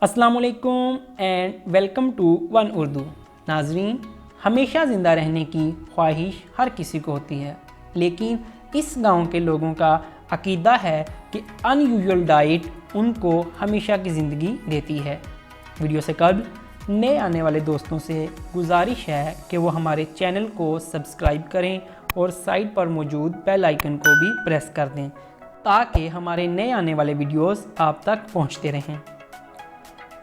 अस्सलाम वालेकुम and welcome to one Urdu. नाजरीन, हमेशा ज़िंदा रहने की ख्वाहिश हर किसी को होती है, लेकिन इस गांव के लोगों का अकीदा है कि अनयूजुअल डाइट उनको हमेशा की ज़िंदगी देती है। वीडियो से कबल नए आने वाले दोस्तों से गुजारिश है कि वो हमारे चैनल को सब्सक्राइब करें और साइड पर मौजूद बेल आइकन को भी प्रेस कर दें ताकि हमारे नए आने वाले वीडियोस आप तक पहुंचते रहें।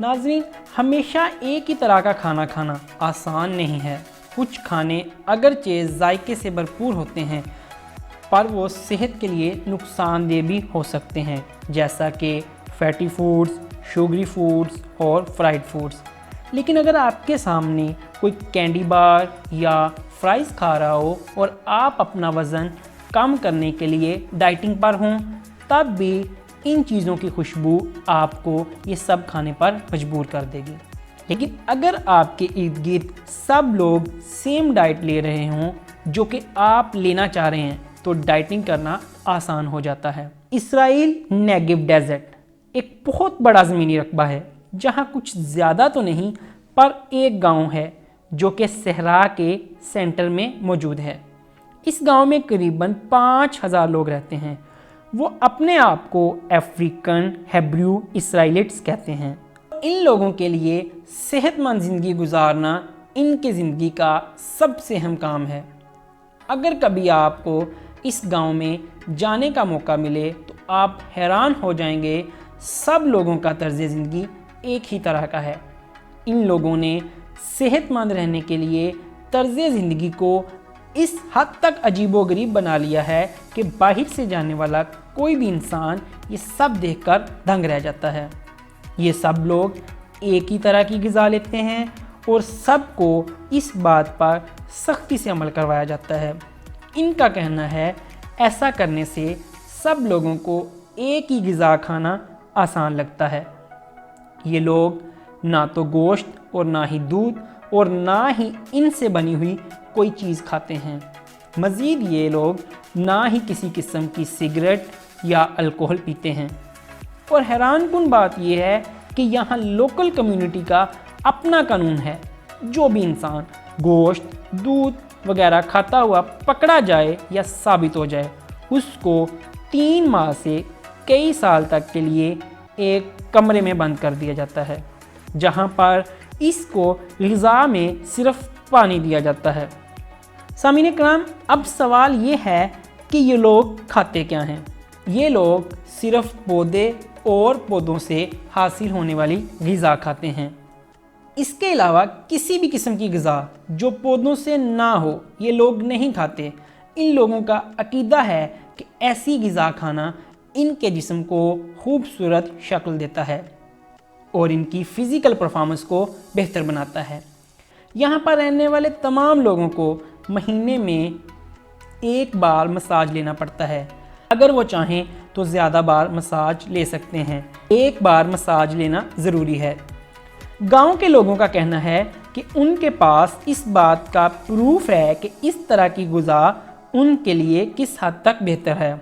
नाज़रीन, हमेशा एक ही तरह का खाना खाना आसान नहीं है। कुछ खाने अगरचे जायके से भरपूर होते हैं पर वो सेहत के लिए नुकसानदेह भी हो सकते हैं, जैसा कि फैटी फूड्स, शुगरी फूड्स और फ्राइड फूड्स। लेकिन अगर आपके सामने कोई कैंडी बार या फ्राइज़ खा रहा हो और आप अपना वज़न कम करने के लिए डाइटिंग पर हों, तब भी इन चीज़ों की खुशबू आपको ये सब खाने पर मजबूर कर देगी। लेकिन अगर आपके इर्द गिर्द सब लोग सेम डाइट ले रहे हों जो कि आप लेना चाह रहे हैं, तो डाइटिंग करना आसान हो जाता है। इसराइल नेगेव डेजर्ट एक बहुत बड़ा ज़मीनी रकबा है जहाँ कुछ ज़्यादा तो नहीं पर एक गांव है जो कि सहरा के सेंटर में मौजूद है। इस गांव में करीबन 5000 लोग रहते हैं। वो अपने आप को अफ्रीकन हिब्रू इसराइलिट्स कहते हैं। इन लोगों के लिए सेहतमंद ज़िंदगी गुजारना इनके ज़िंदगी का सबसे अहम काम है। अगर कभी आपको इस गांव में जाने का मौका मिले तो आप हैरान हो जाएंगे, सब लोगों का तर्ज़ ज़िंदगी एक ही तरह का है। इन लोगों ने सेहतमंद रहने के लिए तर्ज़ ज़िंदगी को इस हद तक अजीबोगरीब बना लिया है कि बाहर से जाने वाला कोई भी इंसान ये सब देखकर दंग रह जाता है। ये सब लोग एक ही तरह की ग़िज़ा लेते हैं और सबको इस बात पर सख्ती से अमल करवाया जाता है। इनका कहना है ऐसा करने से सब लोगों को एक ही ग़िज़ा खाना आसान लगता है। ये लोग ना तो गोश्त और ना ही दूध और ना ही इनसे बनी हुई कोई चीज़ खाते हैं। मज़ीद ये लोग ना ही किसी किस्म की सिगरेट या अल्कोहल पीते हैं। और हैरानकुन बात यह है कि यहाँ लोकल कम्युनिटी का अपना कानून है। जो भी इंसान गोश्त, दूध वगैरह खाता हुआ पकड़ा जाए या साबित हो जाए, उसको 3 माह से कई साल तक के लिए एक कमरे में बंद कर दिया जाता है, जहाँ पर इसको ग़िज़ा में सिर्फ पानी दिया जाता है। सामीन कराम, अब सवाल ये है कि ये लोग खाते क्या हैं। ये लोग सिर्फ पौधे और पौधों से हासिल होने वाली ग़िज़ा खाते हैं। इसके अलावा किसी भी किस्म की ग़िज़ा जो पौधों से ना हो ये लोग नहीं खाते। इन लोगों का अकीदा है कि ऐसी ग़िज़ा खाना इनके जिस्म को खूबसूरत शक्ल देता है और इनकी फ़िज़िकल परफॉर्मेंस को बेहतर बनाता है। यहाँ पर रहने वाले तमाम लोगों को महीने में एक बार मसाज लेना पड़ता है। अगर वो चाहें तो ज़्यादा बार मसाज ले सकते हैं। एक बार मसाज लेना ज़रूरी है। गांव के लोगों का कहना है कि उनके पास इस बात का प्रूफ है कि इस तरह की ग़िज़ा उनके लिए किस हद तक बेहतर है।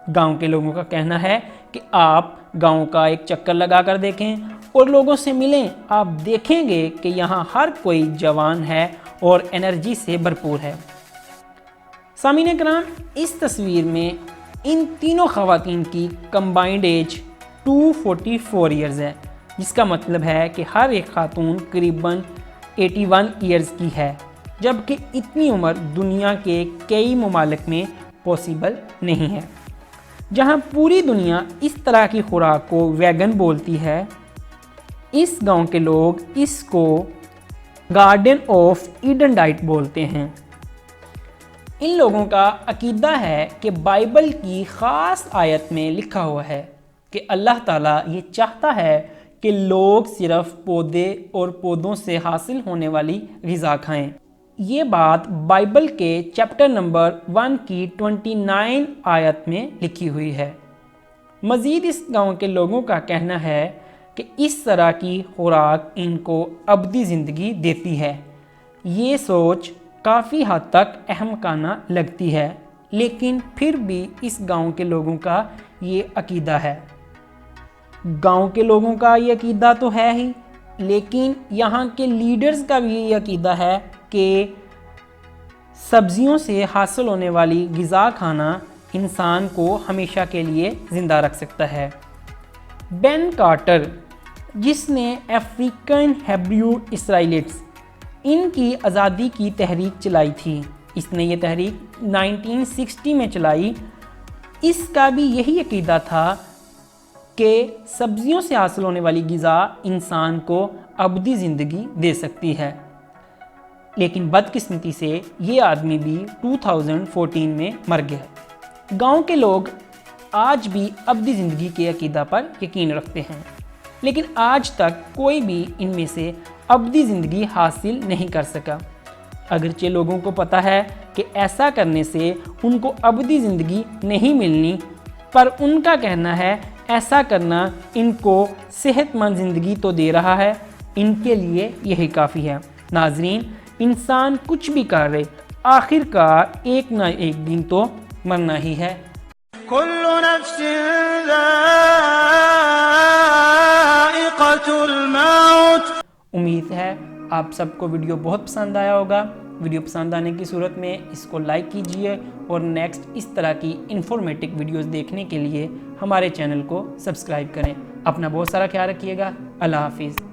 गांव के लोगों का कहना है कि आप गांव का एक चक्कर लगा कर देखें और लोगों से मिलें। आप देखेंगे कि यहाँ हर कोई जवान है और एनर्जी से भरपूर है। सामीन कराम, इस तस्वीर में इन तीनों ख़वातीन की कंबाइंड एज 244 ईयर्स है, जिसका मतलब है कि हर एक खातून करीबन 81 ईयर्स की है, जबकि इतनी उम्र दुनिया के कई ममालिक में पॉसिबल नहीं है। जहाँ पूरी दुनिया इस तरह की खुराक को वैगन बोलती है, इस गांव के लोग इसको गार्डन ऑफ ईडन डाइट बोलते हैं। इन लोगों का अकीदा है कि बाइबल की ख़ास आयत में लिखा हुआ है कि अल्लाह ताला ये चाहता है कि लोग सिर्फ पौधे और पौधों से हासिल होने वाली ग़िज़ा खाएं। ये बात बाइबल के चैप्टर नंबर 1 की 29 आयत में लिखी हुई है। मज़ीद इस गांव के लोगों का कहना है कि इस तरह की खुराक इनको अबदी ज़िंदगी देती है। ये सोच काफ़ी हद तक अहमकाना लगती है, लेकिन फिर भी इस गांव के लोगों का ये अकीदा है। گاؤں کے لوگوں کا یہ عقیدہ تو ہے ہی، لیکن یہاں کے لیڈرز کا بھی یہ عقیدہ ہے کہ سبزیوں سے حاصل ہونے والی غذا کھانا انسان کو ہمیشہ کے لیے زندہ رکھ سکتا ہے۔ بین کارٹر، جس نے افریقن ہیبریو اسرائیلیٹس ان کی آزادی کی تحریک چلائی تھی، اس نے یہ تحریک 1960 میں چلائی، اس کا بھی یہی عقیدہ تھا کہ سبزیوں سے حاصل ہونے والی غذا انسان کو ابدی زندگی دے سکتی ہے، لیکن بدقسمتی سے یہ آدمی بھی 2014 میں مر گیا۔ گاؤں کے لوگ آج بھی ابدی زندگی کے عقیدہ پر یقین رکھتے ہیں، لیکن آج تک کوئی بھی ان میں سے ابدی زندگی حاصل نہیں کر سکا، اگرچہ لوگوں کو پتہ ہے کہ ایسا کرنے سے ان کو ابدی زندگی نہیں ملنی، پر ان کا کہنا ہے ایسا کرنا ان کو صحت مند زندگی تو دے رہا ہے، ان کے لیے یہی کافی ہے۔ ناظرین، انسان کچھ بھی کر رہے، آخر کار ایک نہ ایک دن تو مرنا ہی ہے۔ كل نفس ذائقة الموت۔ امید ہے آپ سب کو ویڈیو بہت پسند آیا ہوگا۔ ویڈیو پسند آنے کی صورت میں اس کو لائک کیجئے اور نیکسٹ اس طرح کی انفارمیٹک ویڈیوز دیکھنے کے لیے ہمارے چینل کو سبسکرائب کریں۔ اپنا بہت سارا خیال رکھیے گا۔ اللہ حافظ۔